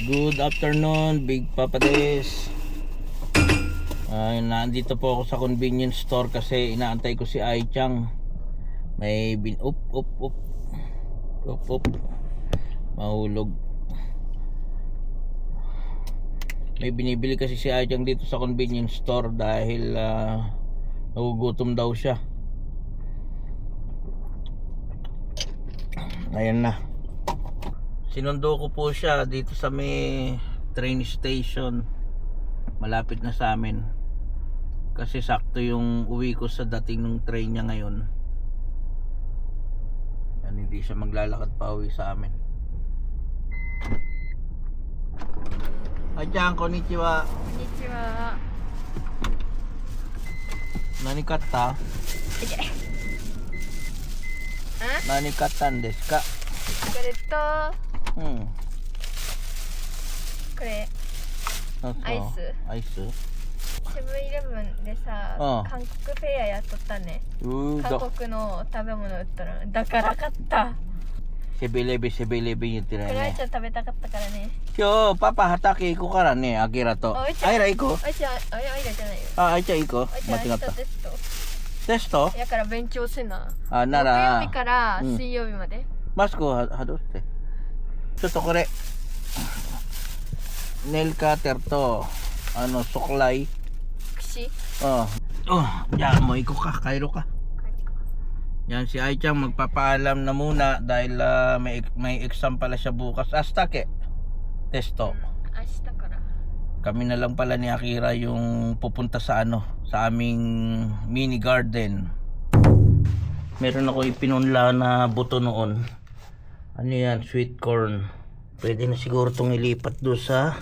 Good afternoon, Big Papa Des. Nandito po ako sa convenience store kasi inaantay ko si Ai Chang. May mahulog. May binibili kasi si Ai Chang dito sa convenience store dahil nagugutom daw siya. Ayan na. Sinundo ko po siya dito sa may train station. Malapit na sa amin. Kasi sakto yung uwi ko sa dating ng train niya ngayon. Yan, hindi siya maglalakad pa uwi sa amin. Ai-chan, konnichiwa. Konnichiwa. Nani katta? Nani kattan desu ka? これとこれ アイスアイスセブンイレブンでさ、韓国フェアやっとったね。韓国の食べ物売ったらだから買った。セブンイレブン言ってないクライね。ちゃん食べたかったからね。今日パパ畑行こうからね、アキラと。あいちゃんアイラ行こう。あいちゃん、あれアイラじゃないよ。あ、アイちゃん行こう。あいちゃん間違った。明日テスト。テスト？やから勉強せな。あ、なら木曜日から水曜日まで。マスクを外して。ちょっとこれ。ネイルカーテルと、suklay. 串 Yan, mo iko ka, Cairo ka. Yan, si Ai Chang magpapaalam na muna dahil may exam pala siya bukas. Astake, testo. 明日から。 Kami na lang pala ni Akira yung pupunta sa sa aming mini garden. Meron ako ipinunla na buto noon. Ano yan? Sweet corn. Pwede na siguro itong ilipat doon sa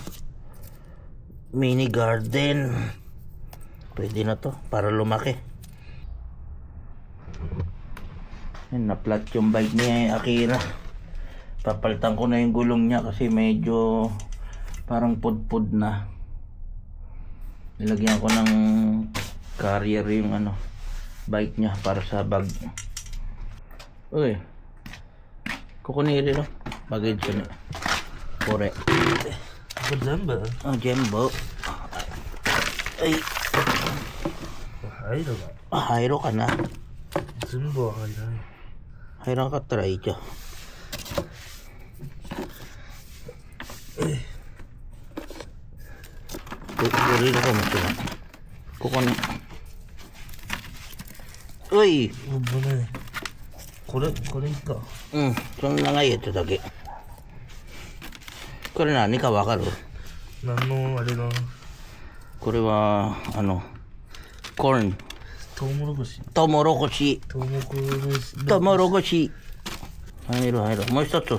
mini garden. Pwede na to para lumaki. Yan, na-flat yung bike niya Akira. Papalitan ko na yung gulong niya kasi medyo parang pudpud na. Nilagyan ko ng carrier yung bike niya para sa bag. Uy, kukuniri no? Bagay siya na. Kore. Jembo? Oh, Jembo. Ay. 入るが。入ろうかな。全部は入らない。入らなかったらいいじゃん。これいるかもしれない。ここに。おい。危ない。これいいか。うん、その長いやつだけ。これ何かわかる？何のあれが。これはコーン。トウモロコシ。トウモロコシ。トウモロコシ。トウモロコシ。入る。もう一つ。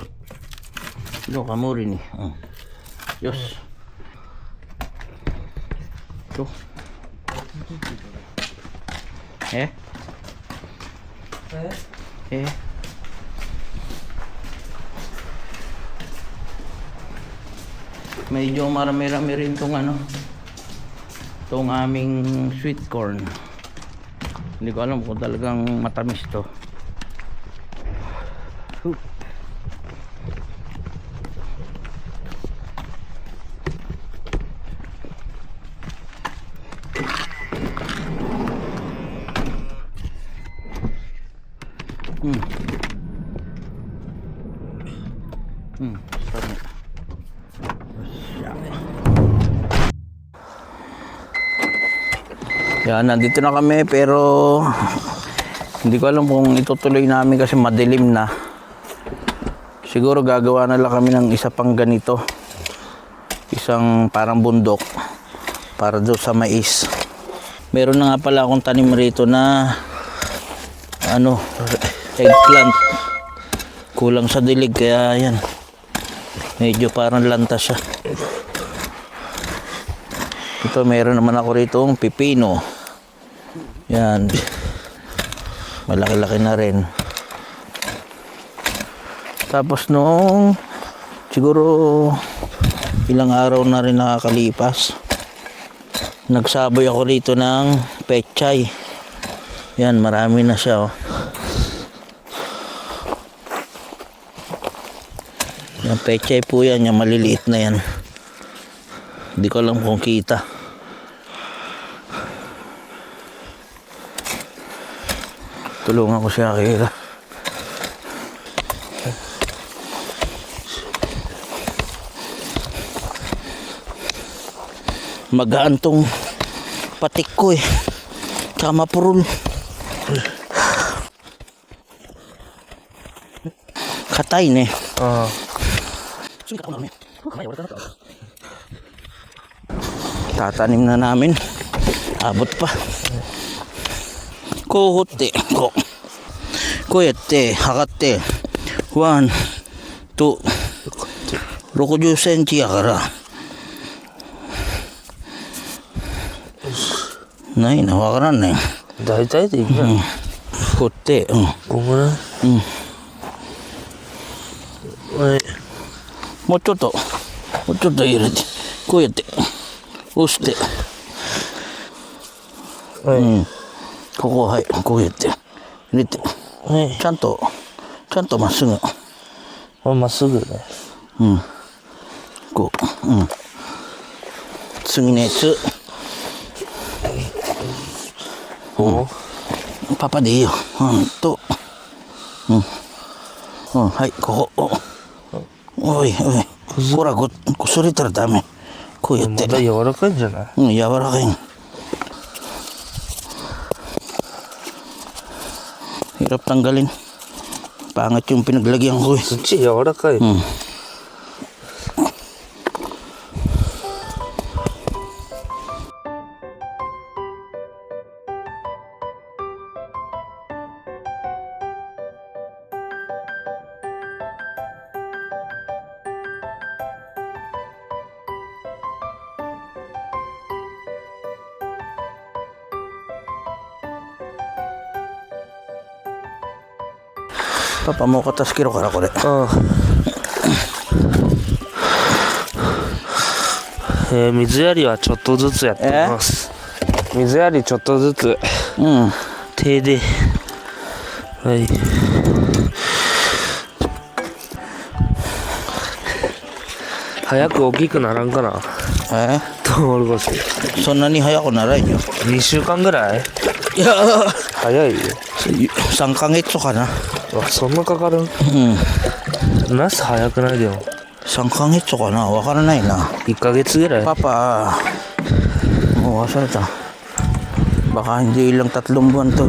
どうか無理に。よし。と。Medyo marami-rami rin tong tong aming sweet corn. Hindi ko alam kung talagang matamis to. Sarap. Yan, nandito na kami pero hindi ko alam kung itutuloy namin kasi madilim na. Siguro gagawa na lang kami ng isa pang ganito. Isang parang bundok para doon sa mais. Meron na nga pala akong tanim rito na eggplant. Kulang sa dilig kaya yan. Medyo parang lanta siya. Ito meron naman ako rito pipino. Yan. Malaki-laki na rin. Tapos noong siguro ilang araw na rin nakakalipas, nagsaboy ako rito ng pechay. Yan, marami na siya. Yung pechay po yan, yung maliliit na yan. Hindi ko alam kung kita. Tulungan ko siya Akira. Magaan tong patik ko eh. Tsaka mapurul. Katay ne. Tatanim na namin. Abot pa. Kohote. Koうやって測って1、2、60センチやからないな、わからんねん。大体でいいんじゃない？こうやって、こんぐらい？はい。もうちょっと入れて、こうやって押して、はい。ここはい、こうやって入れて、はい。ちゃんとまっすぐ、まっすぐね。こう、次のやつ、パパでいいよ。はい、ここ。おい。ほら、こすれたらダメ。こうやって。まだ柔らかいんじゃない？柔らかい。Hirap tanggalin. Pangat yung pinaglagyan ko eh. そっち柔らかい。パパもう片付けろからこれ。水やりはちょっとずつやってます。水やりちょっとずつ。手で。はい。早く大きくならんかな。トウモロコシ。そんなに早くならんよ。2週間ぐらい？いや早いよ。3ヶ月かな。そんなかかる？ナス早くないでも。3ヶ月かな、わからないな。1ヶ月ぐらい？パパもう忘れた. Baka hindi lang 3 buwan to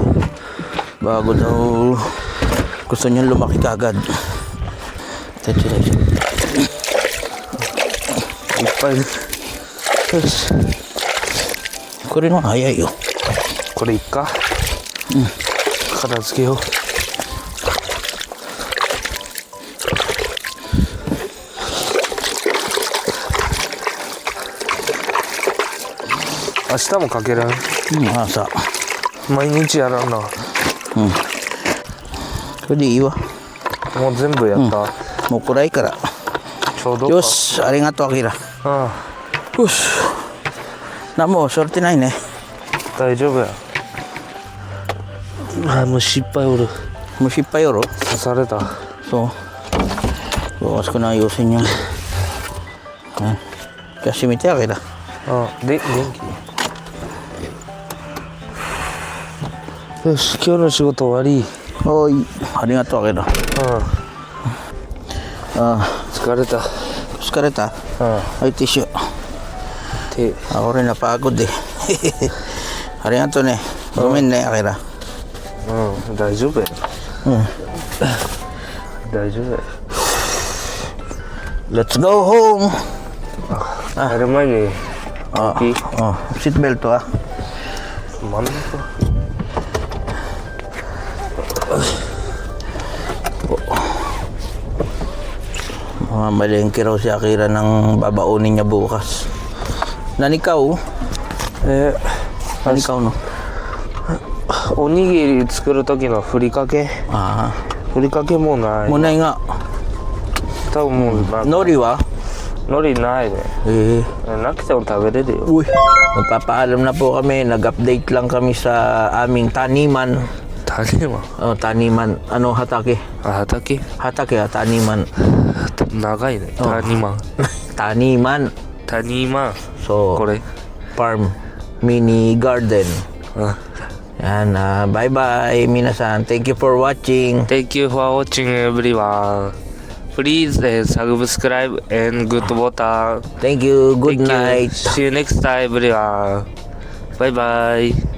bago daw gusto niya lumaki kagad. Tayo. いっぱい。よし。これの早いよ。これいっか。片付けよう。明日もかけるん？朝。毎日やらんな。これでいいわ。もう全部やった。もう暗いから。ちょうどか。よし、ありがとう、アキラ。よし。何もそれてないね。大丈夫や。虫いっぱいおる。虫いっぱいおる？刺された。そう。Bawas ko na ayusin yan. Kasi miti Akira. 元気。よし、今日の仕事終わり。おい、ありがとうAkira. 疲れた。疲れた？はい、ティッシュ。Ako rin napagod eh. ありがとうね。ごめんね、Akira. 大丈夫や。大丈夫や。Let's go home. 帰る前に。シートベルトは？真ん中。Malengke raw si Akira ng babaunin niya bukas. Nanikaw? Nanikaw no? おにぎり作る時のふりかけ。ふりかけもない。もうないが。多分もう海苔は？海苔ないね。なくても食べれるよ。Uy, magpapaalam na po kami. Nag-update lang kami sa aming taniman. 種は taniman. Ano hatake? あ、畑 Hatake ha, taniman. 長いね。谷間。 Taniman. 谷間。 So, これ。 farm. Mini garden. あ、 Yan, bye-bye, minasan. Thank you for watching. Thank you for watching everyone. Please subscribe and good button. Thank you. Good Thank you. night. See you next time everyone. Bye bye.